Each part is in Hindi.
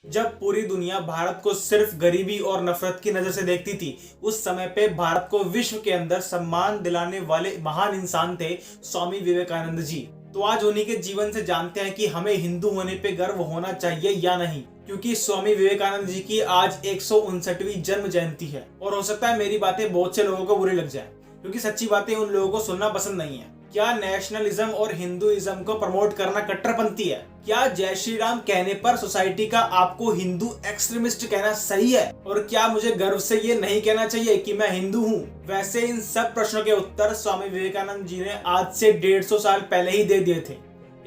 जब पूरी दुनिया भारत को सिर्फ गरीबी और नफरत की नजर से देखती थी, उस समय पे भारत को विश्व के अंदर सम्मान दिलाने वाले महान इंसान थे स्वामी विवेकानंद जी। तो आज उन्हीं के जीवन से जानते हैं कि हमें हिंदू होने पे गर्व होना चाहिए या नहीं, क्योंकि स्वामी विवेकानंद जी की आज 159वीं जन्म जयंती है। और हो सकता है मेरी बातें बहुत से लोगों को बुरी लग जाए, क्योंकि सच्ची बातें उन लोगों को सुनना पसंद नहीं है। क्या नेशनलिज्म और हिंदुइज्म को प्रमोट करना कट्टरपंथी है? क्या जय श्री राम कहने पर सोसाइटी का आपको हिंदू एक्सट्रीमिस्ट कहना सही है? और क्या मुझे गर्व से ये नहीं कहना चाहिए कि मैं हिंदू हूँ? वैसे इन सब प्रश्नों के उत्तर स्वामी विवेकानंद जी ने आज से 150 साल पहले ही दे दिए थे।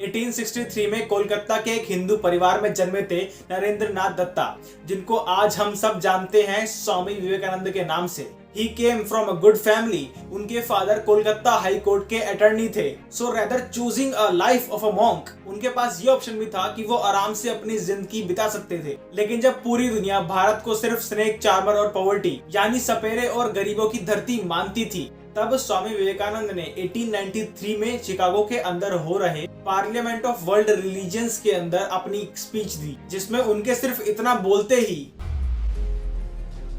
1863 में कोलकाता के एक हिंदू परिवार में जन्मे थे नरेंद्र नाथ दत्ता, जिनको आज हम सब जानते हैं स्वामी विवेकानंद के नाम से। He came from a good family. उनके फादर कोलकाता हाई कोर्ट के अटर्नी थे। So rather choosing a life of a monk, उनके पास ये ऑप्शन भी था कि वो आराम से अपनी जिंदगी बिता सकते थे। लेकिन जब पूरी दुनिया भारत को सिर्फ स्नेक चार्मर और पॉवर्टी यानी सपेरे और गरीबों की धरती मानती थी, तब स्वामी विवेकानंद ने 1893 में शिकागो के अंदर हो रहे पार्लियामेंट ऑफ वर्ल्ड रिलीजियंस के अंदर अपनी स्पीच दी, जिसमें उनके सिर्फ इतना बोलते ही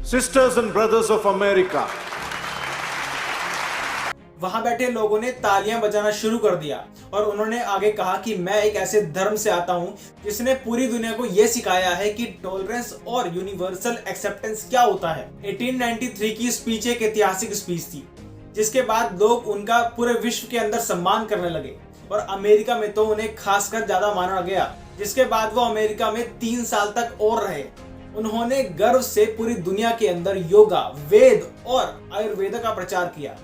Sisters and brothers of America, वहां बैठे लोगों ने तालियां बजाना शुरू कर दिया। और उन्होंने आगे कहा कि मैं एक ऐसे धर्म से आता हूं जिसने पूरी दुनिया को यह सिखाया है कि टॉलरेंस और यूनिवर्सल एक्सेप्टेंस क्या होता है। 1893 की स्पीच एक ऐतिहासिक स्पीच थी, जिसके बाद लोग उनका पूरे विश्व के अंदर सम्मान करने लगे। और अमेरिका में तो उन्हें खासकर ज्यादा माना गया, जिसके बाद वो अमेरिका में 3 साल तक और रहे। उन्होंने गर्व से पूरी दुनिया के अंदर योगा, वेद और आयुर्वेद का प्रचार किया।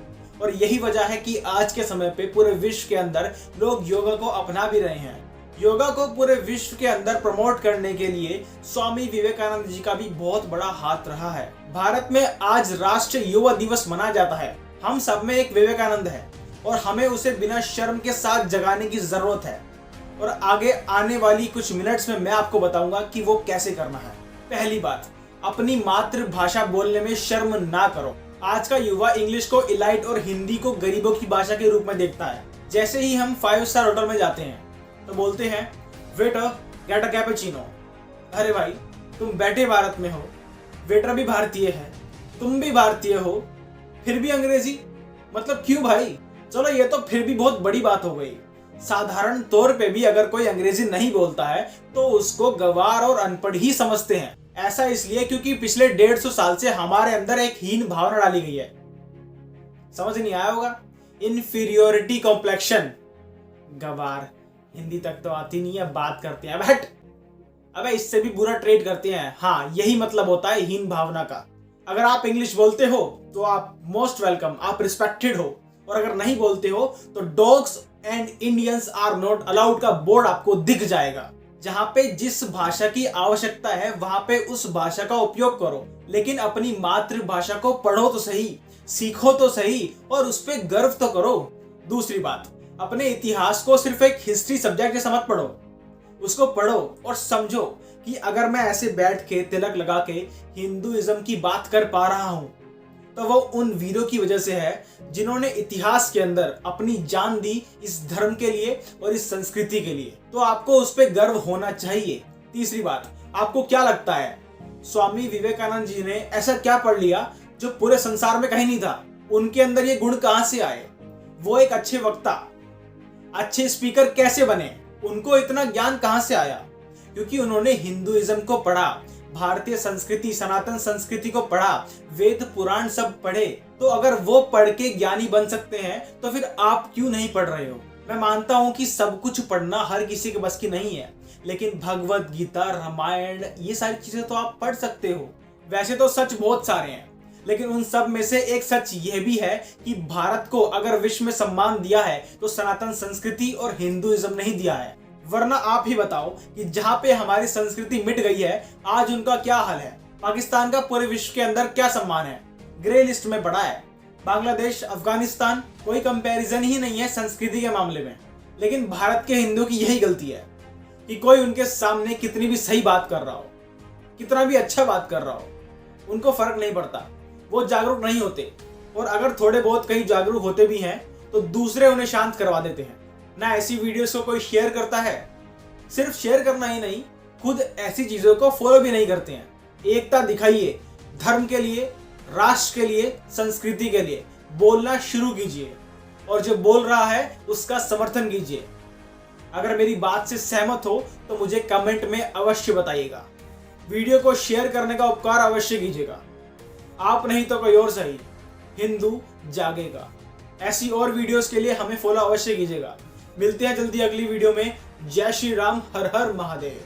और यही वजह है कि आज के समय पे पूरे विश्व के अंदर लोग योगा को अपना भी रहे हैं। योगा को पूरे विश्व के अंदर प्रमोट करने के लिए स्वामी विवेकानंद जी का भी बहुत बड़ा हाथ रहा है। भारत में आज राष्ट्रीय युवा दिवस मनाया जाता है। हम सब में एक विवेकानंद है और हमें उसे बिना शर्म के साथ जगाने की जरूरत है। और आगे आने वाली कुछ मिनट्स में मैं आपको बताऊंगा कि वो कैसे करना है। पहली बात, अपनी मातृभाषा बोलने में शर्म ना करो। आज का युवा इंग्लिश को इलाइट और हिंदी को गरीबों की भाषा के रूप में देखता है। जैसे ही हम 5 स्टार होटल में जाते हैं तो बोलते हैं वेटर गेट अ कैपुचिनो। अरे भाई, तुम बैठे भारत में हो, वेटर भी भारतीय है, तुम भी भारतीय हो, फिर भी अंग्रेजी? मतलब क्यों भाई? चलो ये तो फिर भी बहुत बड़ी बात हो गई। साधारण तौर पे भी अगर कोई अंग्रेजी नहीं बोलता है तो उसको गवार और अनपढ़ ही समझते हैं। ऐसा इसलिए क्योंकि पिछले 150 साल से हमारे अंदर एक हीन भावना डाली गई है। समझ नहीं आया होगा? Inferiority complexion. गवार, हिंदी तक तो आती नहीं है, बात करते हैं बट अबे इससे भी बुरा ट्रेड करते हैं। हाँ, यही मतलब होता है हीन भावना का। अगर आप इंग्लिश बोलते हो तो आप मोस्ट वेलकम, आप रिस्पेक्टेड हो। और अगर नहीं बोलते हो तो dogs and Indians are not allowed का बोर्ड आपको दिख जाएगा। जहां पे जिस भाषा की आवश्यकता है वहां पे उस भाषा का उपयोग करो, लेकिन अपनी मातृभाषा को पढ़ो तो सही, सीखो तो सही और उस पे गर्व तो करो। दूसरी बात, अपने इतिहास को सिर्फ एक हिस्ट्री सब्जेक्ट जैसा मत पढ़ो। उसको पढ़ो और समझो कि अगर मैं ऐसे बैठ के तिलक लगा के हिंदुइज्म की बात कर पा रहा हूं तो वो उन वीरों की वजह से है जिन्होंने इतिहास के अंदर अपनी जान दी इस धर्म के लिए और इस संस्कृति के लिए। तो आपको उस पर गर्व होना चाहिए। तीसरी बात, आपको क्या लगता है स्वामी विवेकानंद जी ने ऐसा क्या पढ़ लिया जो पूरे संसार में कहीं नहीं था? उनके अंदर ये गुण कहां से आए? वो एक अच्छे वक्ता, अच्छे स्पीकर कैसे बने? उनको इतना ज्ञान कहां से आया? क्योंकि उन्होंने हिंदुइज्म को पढ़ा, भारतीय संस्कृति, सनातन संस्कृति को पढ़ा, वेद पुराण सब पढ़े। तो अगर वो पढ़ के ज्ञानी बन सकते हैं तो फिर आप क्यों नहीं पढ़ रहे हो? मैं मानता हूं कि सब कुछ पढ़ना हर किसी के बस की नहीं है, लेकिन भगवत गीता, रामायण, ये सारी चीजें तो आप पढ़ सकते हो। वैसे तो सच बहुत सारे हैं, लेकिन उन सब में से एक सच यह भी है कि भारत को अगर विश्व में सम्मान दिया है तो सनातन संस्कृति और हिंदुइज्म नहीं दिया है। वरना आप ही बताओ कि जहां पे हमारी संस्कृति मिट गई है आज उनका क्या हाल है? पाकिस्तान का पूरे विश्व के अंदर क्या सम्मान है? ग्रे लिस्ट में पड़ा है। बांग्लादेश, अफगानिस्तान, कोई कंपैरिजन ही नहीं है संस्कृति के मामले में। लेकिन भारत के हिंदू की यही गलती है कि कोई उनके सामने कितनी भी सही बात कर रहा हो, कितना भी अच्छा बात कर रहा हो, उनको फर्क नहीं पड़ता। वो जागरूक नहीं होते, और अगर थोड़े बहुत कहीं जागरूक होते भी हैं तो दूसरे उन्हें शांत करवा देते हैं। ना ऐसी वीडियोस को कोई शेयर करता है, सिर्फ शेयर करना ही नहीं, खुद ऐसी चीजों को फॉलो भी नहीं करते हैं। एकता दिखाइए, धर्म के लिए, राष्ट्र के लिए, संस्कृति के लिए बोलना शुरू कीजिए और जो बोल रहा है उसका समर्थन कीजिए। अगर मेरी बात से सहमत हो तो मुझे कमेंट में अवश्य बताइएगा। वीडियो को शेयर करने का उपकार अवश्य कीजिएगा। आप नहीं तो कोई और सही, हिंदू जागेगा। ऐसी और वीडियोस के लिए हमें फॉलो अवश्य कीजिएगा। मिलते हैं जल्दी अगली वीडियो में। जय श्री राम, हर हर महादेव।